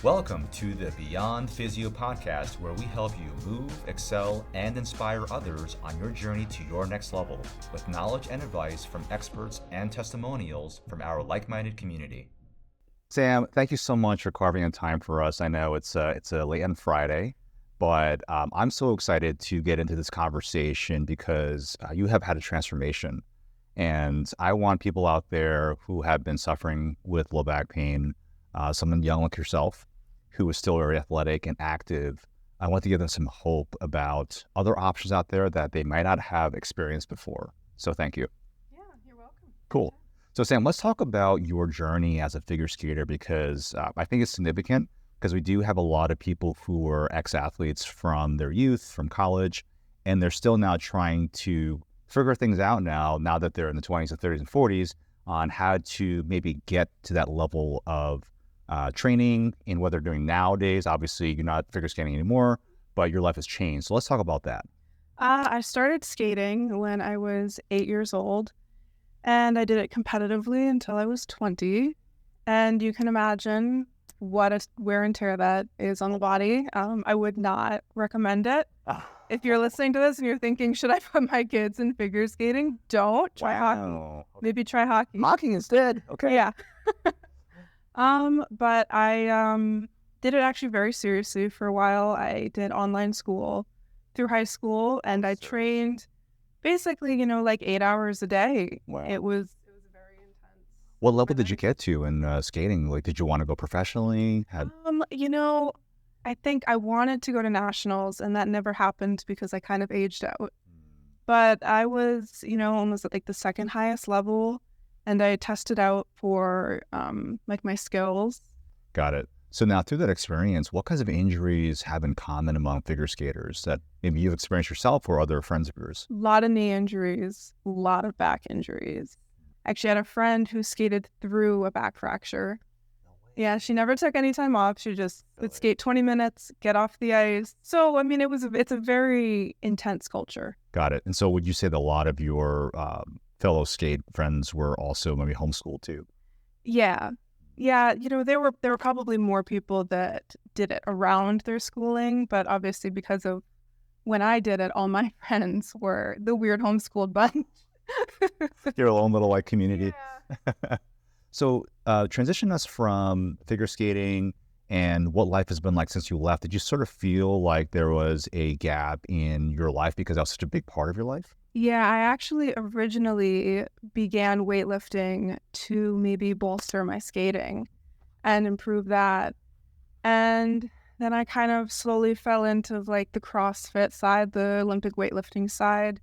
Welcome to the Beyond Physio Podcast, where we help you move, excel, and inspire others on your journey to your next level with knowledge and advice from experts and testimonials from our like-minded community. Sam, thank you so much for carving out time for us. I know it's a late on Friday, but I'm so excited to get into this conversation because you have had a transformation. And I want people out there who have been suffering with low back pain, someone young like yourself, who is still very athletic and active. I want to give them some hope about other options out there that they might not have experienced before. So thank you. Yeah, you're welcome. Cool. So Sam, let's talk about your journey as a figure skater because I think it's significant because we do have a lot of people who are ex-athletes from their youth, from college, and they're still now trying to figure things out now that they're in the 20s and 30s and 40s on how to maybe get to that level of training in what they're doing nowadays. Obviously, you're not figure skating anymore, but your life has changed. So let's talk about that. I started skating when I was 8 years old, and I did it competitively until I was 20. And you can imagine what a wear and tear that is on the body. I would not recommend it. If you're listening to this and you're thinking, should I put my kids in figure skating? Don't. Try hockey. Maybe try hockey. Hockey instead. Okay. Yeah. But I did it actually very seriously for a while. I did online school through high school, and I trained basically, like 8 hours a day. Wow. It was a very intense. What level did you get to in skating? Like, did you want to go professionally? I think I wanted to go to nationals, and that never happened because I kind of aged out. But I was, almost at like the second highest level, and I tested out for my skills. Got it. So now through that experience, what kinds of injuries have in common among figure skaters that maybe you've experienced yourself or other friends of yours? A lot of knee injuries, a lot of back injuries. Actually, I had a friend who skated through a back fracture. Yeah, she never took any time off. She just would skate 20 minutes, get off the ice. So, it's a very intense culture. Got it. And so would you say that a lot of your fellow skate friends were also maybe homeschooled too? Yeah. Yeah, there were probably more people that did it around their schooling, but obviously because of when I did it, all my friends were the weird homeschooled bunch. Your own little community. Yeah. So transition us from figure skating and what life has been like since you left. Did you sort of feel like there was a gap in your life because that was such a big part of your life? Yeah, I actually originally began weightlifting to maybe bolster my skating and improve that. And then I kind of slowly fell into the CrossFit side, the Olympic weightlifting side.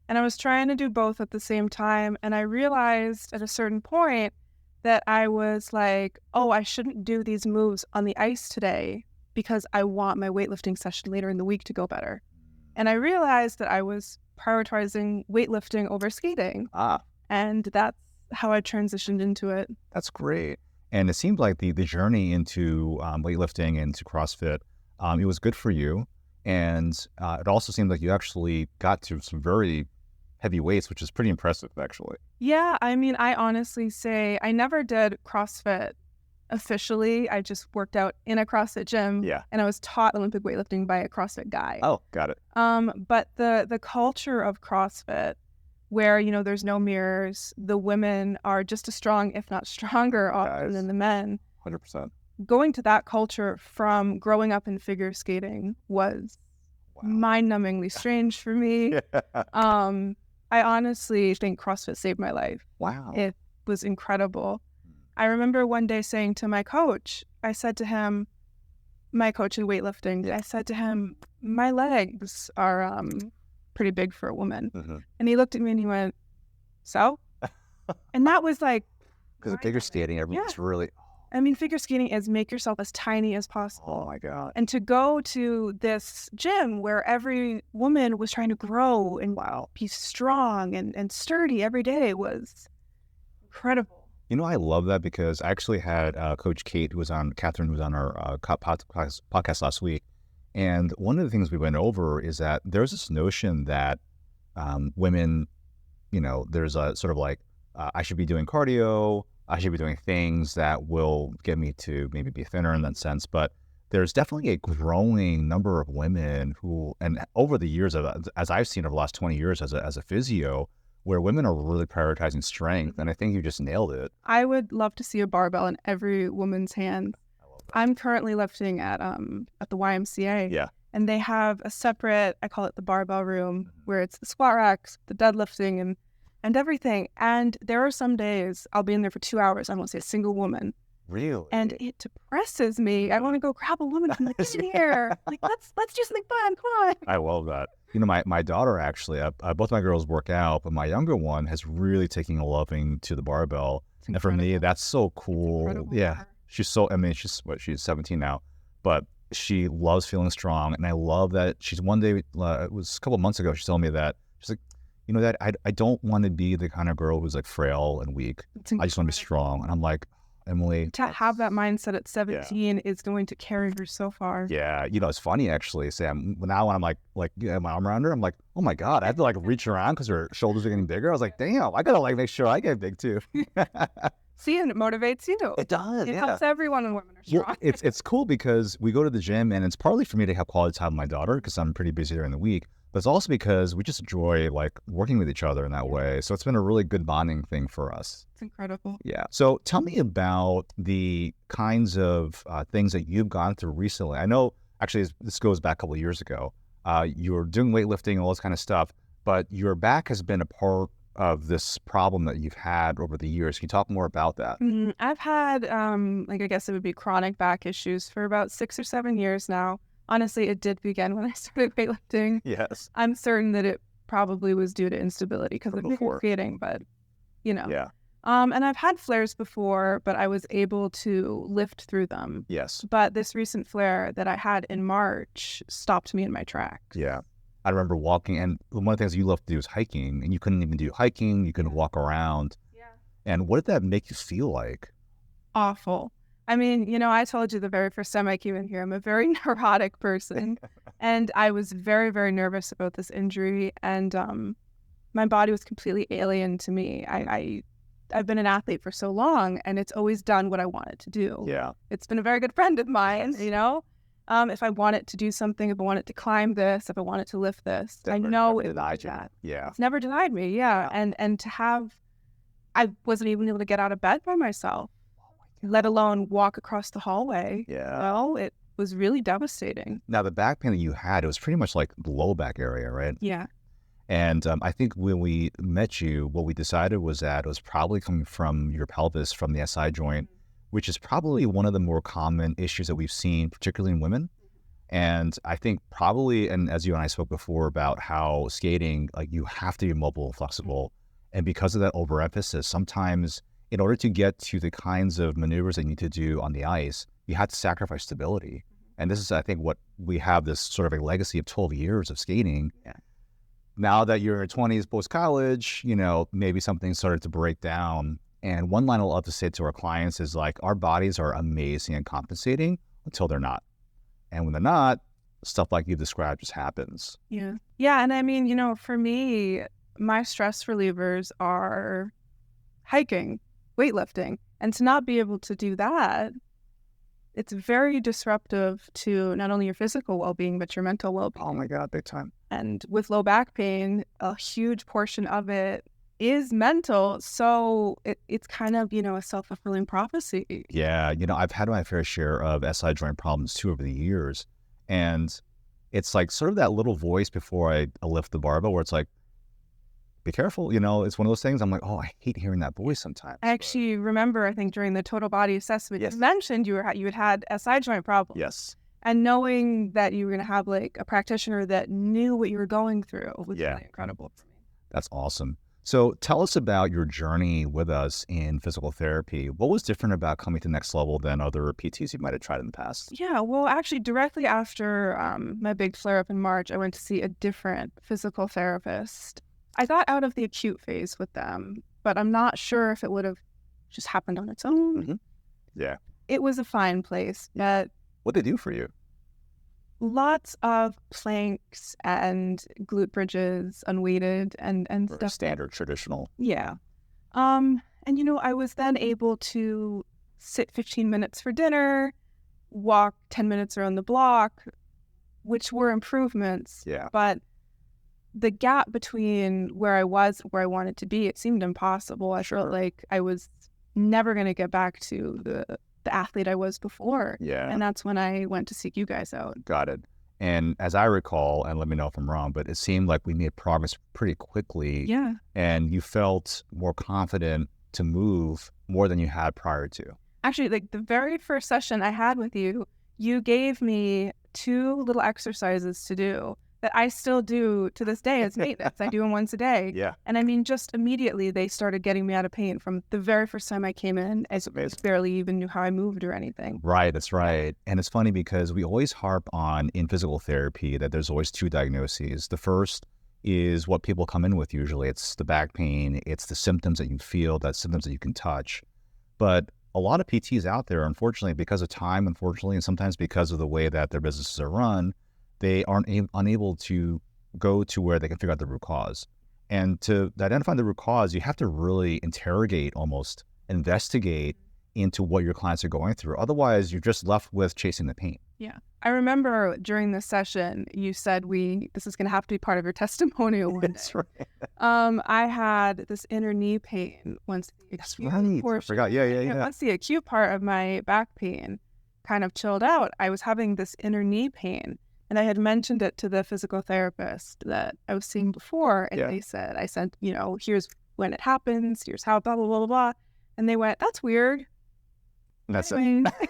And I was trying to do both at the same time. And I realized at a certain point that I was like, oh, I shouldn't do these moves on the ice today because I want my weightlifting session later in the week to go better. And I realized that I was prioritizing weightlifting over skating. And that's how I transitioned into it. That's great. And it seemed like the journey into weightlifting and to CrossFit, it was good for you. And it also seemed like you actually got to some very heavy weights, which is pretty impressive, actually. Yeah, I honestly say I never did CrossFit officially. I just worked out in a CrossFit gym. Yeah. And I was taught Olympic weightlifting by a CrossFit guy. Oh, got it. But the culture of CrossFit, where, there's no mirrors, the women are just as strong, if not stronger, often than the men. 100%. Going to that culture from growing up in figure skating was mind-numbingly strange for me. Yeah. I honestly think CrossFit saved my life. Wow. It was incredible. I remember one day saying to my coach, I said to him, my coach in weightlifting, I said to him, my legs are pretty big for a woman. Mm-hmm. And he looked at me and he went, so? And that was like... Because figure skating, everyone's really... figure skating is make yourself as tiny as possible. Oh, my God. And to go to this gym where every woman was trying to grow and be strong and sturdy every day was incredible. I love that because I actually had Coach Catherine, who was on our podcast last week. And one of the things we went over is that there's this notion that women, there's a sort of I should be doing cardio, I should be doing things that will get me to maybe be thinner in that sense. But there's definitely a growing number of women who, and over the years, as I've seen over the last 20 years as a physio, where women are really prioritizing strength. And I think you just nailed it. I would love to see a barbell in every woman's hand. I'm currently lifting at the YMCA. Yeah. And they have a separate, I call it the barbell room, where it's the squat racks, the deadlifting, and everything. And there are some days I'll be in there for 2 hours. I won't see a single woman. Really? And it depresses me. I want to go grab a woman and get in here. Like, let's do something fun. Come on. I love that. You know, my daughter actually, both my girls work out, but my younger one has really taken a loving to the barbell. And for me, that's so cool. Yeah. She's 17 now, but she loves feeling strong. And I love that she's one day, it was a couple of months ago, she told me that, she's like, you know, that I don't want to be the kind of girl who's like frail and weak. I just want to be strong. And I'm like, Emily, to have that mindset at 17 is going to carry her so far. Yeah. You know, it's funny actually, Sam. Now when I'm like my arm around her, I'm like, oh my God, I have to like reach around because her shoulders are getting bigger. I was like, damn, I got to like make sure I get big too. See, and it motivates you. It does. It helps everyone when women are strong. Well, it's cool because we go to the gym and it's partly for me to have quality time with my daughter because I'm pretty busy during the week. But it's also because we just enjoy like working with each other in that way. So it's been a really good bonding thing for us. It's incredible. Yeah. So tell me about the kinds of things that you've gone through recently. I know actually this goes back a couple of years ago. You were doing weightlifting and all this kind of stuff, but your back has been a part of this problem that you've had over the years. Can you talk more about that? I've had, I guess it would be chronic back issues for about 6 or 7 years now. Honestly, it did begin when I started weightlifting. Yes. I'm certain that it probably was due to instability because of skating, but you know. Yeah. And I've had flares before, but I was able to lift through them. Yes. But this recent flare that I had in March stopped me in my tracks. Yeah. I remember walking, and one of the things you love to do is hiking, and you couldn't even do hiking. You couldn't walk around. Yeah. And what did that make you feel like? Awful. I mean, you know, I told you the very first time I came in here, I'm a very neurotic person. And I was very, very nervous about this injury. And my body was completely alien to me. I've been an athlete for so long, and it's always done what I want it to do. Yeah. It's been a very good friend of mine, you know? If I want it to do something, if I want it to climb this, if I want it to lift this, I know it denied that. Yeah. It's never denied me, yeah. And to have, I wasn't even able to get out of bed by myself, let alone walk across the hallway. Yeah. Well, it was really devastating. Now, the back pain that you had, it was pretty much like the low back area, right? Yeah. And I think when we met you, what we decided was that it was probably coming from your pelvis, from the SI joint, which is probably one of the more common issues that we've seen, particularly in women. And I think probably, and as you and I spoke before about how skating, like you have to be mobile and flexible. And because of that overemphasis, sometimes in order to get to the kinds of maneuvers that you need to do on the ice, you have to sacrifice stability. And this is, I think, what we have this sort of a legacy of 12 years of skating. Yeah. Now that you're in your 20s post-college, you know, maybe something started to break down. And one line I love to say to our clients is like, our bodies are amazing and compensating until they're not. And when they're not, stuff like you described just happens. Yeah. Yeah. And I mean, you know, for me, my stress relievers are hiking, weightlifting. And to not be able to do that, it's very disruptive to not only your physical well-being, but your mental well-being. Oh my God, big time. And with low back pain, a huge portion of it is mental. So it's kind of, you know, a self-fulfilling prophecy. Yeah. You know, I've had my fair share of SI joint problems too over the years. And it's like sort of that little voice before I lift the barbell where it's like, be careful. You know, it's one of those things. I'm like, oh, I hate hearing that voice sometimes. I actually remember, I think during the total body assessment, you mentioned you had SI joint problems. Yes. And knowing that you were going to have like a practitioner that knew what you were going through was really incredible for me. That's awesome. So tell us about your journey with us in physical therapy. What was different about coming to Next Level than other PTs you might have tried in the past? Yeah, well, actually, directly after my big flare-up in March, I went to see a different physical therapist. I got out of the acute phase with them, but I'm not sure if it would have just happened on its own. Mm-hmm. Yeah. It was a fine place. But what'd they do for you? Lots of planks and glute bridges, unweighted and stuff. Standard, traditional. Yeah. And, I was then able to sit 15 minutes for dinner, walk 10 minutes around the block, which were improvements. Yeah. But the gap between where I was, where I wanted to be, it seemed impossible. I felt like I was never going to get back to the athlete I was before. Yeah. And that's when I went to seek you guys out. Got it. And as I recall, and let me know if I'm wrong, but it seemed like we made progress pretty quickly. Yeah. And you felt more confident to move more than you had prior to. Actually, like the very first session I had with you, you gave me 2 little exercises to do that I still do to this day as maintenance. I do them once a day. Yeah. And I mean, just immediately they started getting me out of pain from the very first time I came in. I barely even knew how I moved or anything. Right, that's right. And it's funny because we always harp on in physical therapy that there's always 2 diagnoses. The first is what people come in with usually. It's the back pain, it's the symptoms that you feel, the symptoms that you can touch. But a lot of PTs out there, unfortunately, because of time, and sometimes because of the way that their businesses are run, they aren't unable to go to where they can figure out the root cause. And to identify the root cause, you have to really interrogate, almost investigate into what your clients are going through. Otherwise, you're just left with chasing the pain. Yeah. I remember during the session, you said this is going to have to be part of your testimonial one day. That's right. I had this inner knee pain once the acute portion. I forgot. Yeah. Once the acute part of my back pain kind of chilled out, I was having this inner knee pain. And I had mentioned it to the physical therapist that I was seeing before. And I said, here's when it happens, here's how, blah, blah, blah, blah, blah. And they went, that's weird. And that's anyway. It.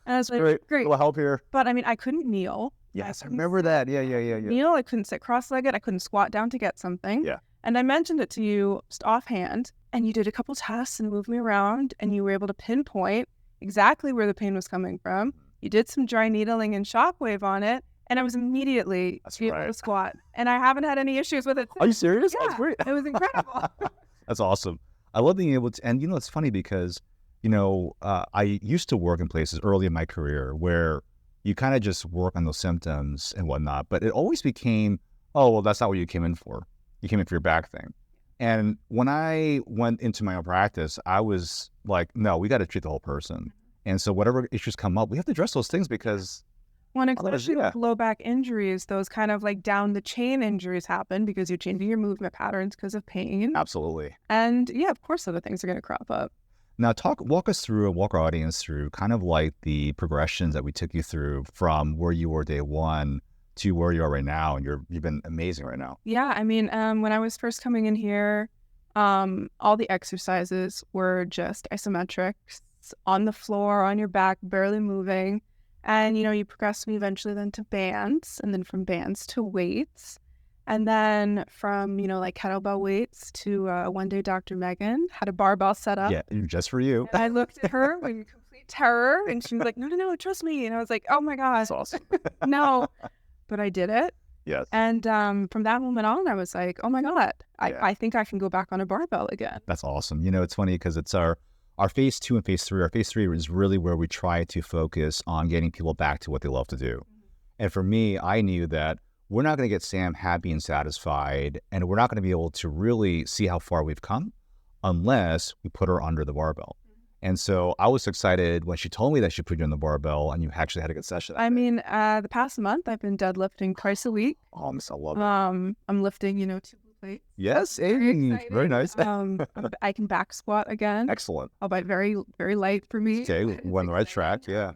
And I was like, great. A little help here. But I mean, I couldn't kneel. Yes, I remember that. Yeah. Kneel. I couldn't sit cross-legged. I couldn't squat down to get something. Yeah. And I mentioned it to you just offhand. And you did a couple tests and moved me around. And you were able to pinpoint exactly where the pain was coming from. You did some dry needling and shockwave on it. And I was immediately able to squat. And I haven't had any issues with it since. Are you serious? Yeah, That's great. It was incredible. That's awesome. I love being able to, and it's funny because I used to work in places early in my career where you kind of just work on those symptoms and whatnot, but it always became, oh, well, that's not what you came in for. You came in for your back thing. And when I went into my own practice, I was like, no, we got to treat the whole person. And so whatever issues come up, we have to address those things because... Well, especially with low back injuries, those kind of like down the chain injuries happen because you're changing your movement patterns because of pain. Absolutely. And yeah, of course, other things are going to crop up. Now, walk us through and walk our audience through kind of like the progressions that we took you through from where you were day one to where you are right now. And you've been amazing right now. Yeah. I mean, when I was first coming in here, all the exercises were just isometrics on the floor, on your back, barely moving. And, you progressed me eventually then to bands, and then from bands to weights. And then from, like kettlebell weights to one day Dr. Megan had a barbell set up. Yeah, just for you. And I looked at her in complete terror, and she was like, no, trust me. And I was like, oh my God. That's awesome. No, but I did it. Yes. And from that moment on, I was like, oh my God, I think I can go back on a barbell again. That's awesome. It's funny because it's our phase 2 and phase 3. Our phase 3 is really where we try to focus on getting people back to what they love to do. And for me, I knew that we're not going to get Sam happy and satisfied, and we're not going to be able to really see how far we've come unless we put her under the barbell. And so I was excited when she told me that she put you on the barbell and you actually had a good session. I mean, the past month I've been deadlifting twice a week. Oh, I love it. I'm lifting, 2 plates. Yes, very nice. I can back squat again. Excellent. Albeit very, very light for me. Okay, we're on the right track. Yeah.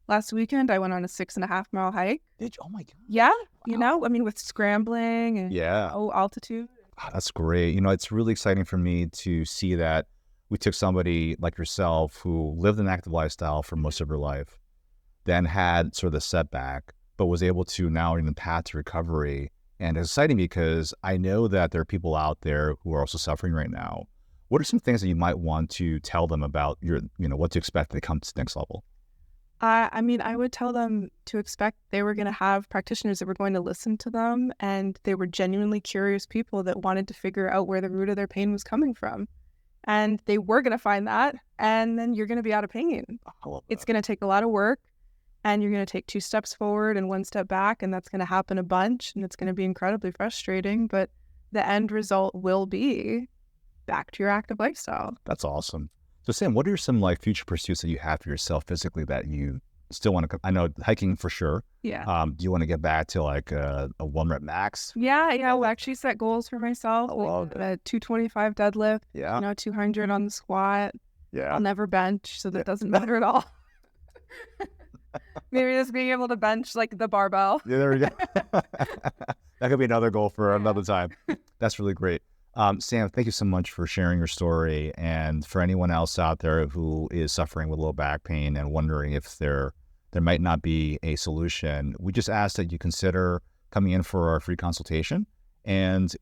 Last weekend I went on a 6.5 mile hike. Did you? Oh my God. Yeah, wow. With scrambling and altitude. Oh, that's great. It's really exciting for me to see that we took somebody like yourself who lived an active lifestyle for most of her life, then had sort of the setback, but was able to now in the path to recovery. And it's exciting because I know that there are people out there who are also suffering right now. What are some things that you might want to tell them about what to expect when they come to the next level? I would tell them to expect they were going to have practitioners that were going to listen to them, and they were genuinely curious people that wanted to figure out where the root of their pain was coming from. And they were going to find that, and then you're going to be out of pain. It's going to take a lot of work, and you're going to take 2 steps forward and 1 step back, and that's going to happen a bunch, and it's going to be incredibly frustrating, but the end result will be back to your active lifestyle. That's awesome. So Sam, what are some like future pursuits that you have for yourself physically that you still want to, I know hiking for sure. Yeah. Do you want to get back to like a 1 rep max? Yeah. I'll actually set goals for myself. Love a 225 deadlift, Yeah. 200 on the squat. Yeah. I'll never bench, so that doesn't matter at all. Maybe just being able to bench like the barbell. Yeah, there we go. That could be another goal for another time. That's really great. Sam, thank you so much for sharing your story. And for anyone else out there who is suffering with low back pain and wondering if there might not be a solution, we just ask that you consider coming in for our free consultation. And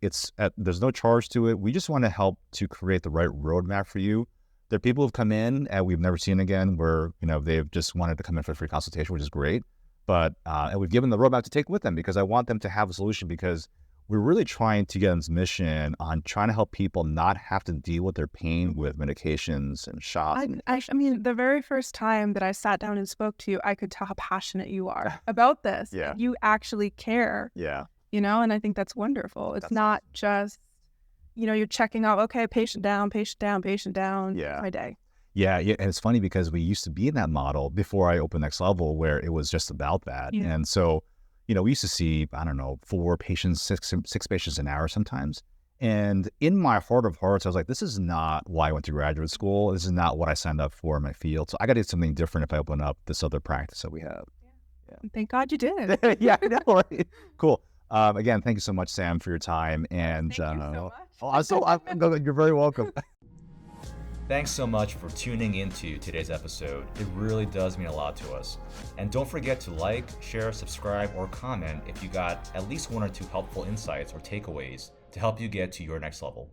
there's no charge to it. We just want to help to create the right roadmap for you. There are people who've come in and we've never seen again where, they've just wanted to come in for a free consultation, which is great. But and we've given the roadmap to take with them because I want them to have a solution, because we're really trying to get on this mission on trying to help people not have to deal with their pain with medications and shots. I mean, the very first time that I sat down and spoke to you, I could tell how passionate you are about this. Yeah. You actually care. Yeah. And I think that's wonderful. It's not just, you're checking out, okay, patient down, Yeah. my day. Yeah. And it's funny because we used to be in that model before I opened Next Level where it was just about that. Yeah. And so, we used to see, 4 patients, six patients an hour sometimes. And in my heart of hearts, I was like, this is not why I went to graduate school. This is not what I signed up for in my field. So I got to do something different if I open up this other practice that we have. Yeah. Thank God you did. Yeah, I know, right? Cool. Again, thank you so much, Sam, for your time. And Thank you so much. You're very welcome. Thanks so much for tuning into today's episode. It really does mean a lot to us. And don't forget to like, share, subscribe, or comment if you got at least 1 or 2 helpful insights or takeaways to help you get to your next level.